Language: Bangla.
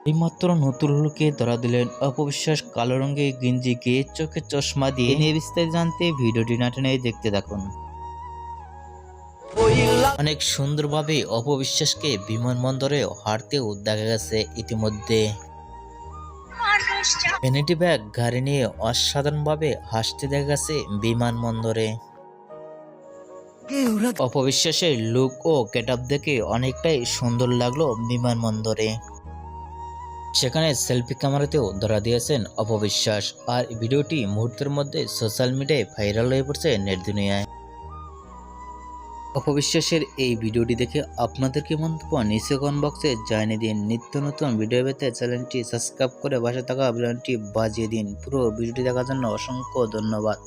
এইমাত্র নতুন লুকে ধরা দিলেন অপবিশ্বাস। কালো রঙের গেঞ্জি গেয়ে চোখে চশমা দিয়ে নিয়ে বিস্তারিত জানতে ভিডিওটি না টেনে দেখতে থাকুন। অনেক সুন্দরভাবে অপবিশ্বাসকে বিমানবন্দরে হাঁটতেও দেখা গেছে। ইতিমধ্যে ভ্যানিটি ব্যাগ গাড়ি নিয়ে অসাধারণভাবে হাসতে দেখা গেছে বিমানবন্দরে। অপবিশ্বাসের লুক ও গেটআপ দেখে অনেকটাই সুন্দর লাগলো বিমানবন্দরে। সেখানে সেলফি ক্যামেরাতেও ধরা দিয়েছেন অপবিশ্বাস। আর ভিডিওটি মুহূর্তের মধ্যে সোশ্যাল মিডিয়ায় ভাইরাল হয়ে পড়ছে নেট দুনিয়ায়। অপবিশ্বাসের এই ভিডিওটি দেখে আপনাদের কি মন্তব্য নিচে কমেন্ট বক্সে জানিয়ে দিন। নিত্য নতুন ভিডিও পেতে চ্যানেলটি সাবস্ক্রাইব করে পাশে থাকা বেলটি বাজিয়ে দিন। পুরো ভিডিওটি দেখার জন্য অসংখ্য ধন্যবাদ।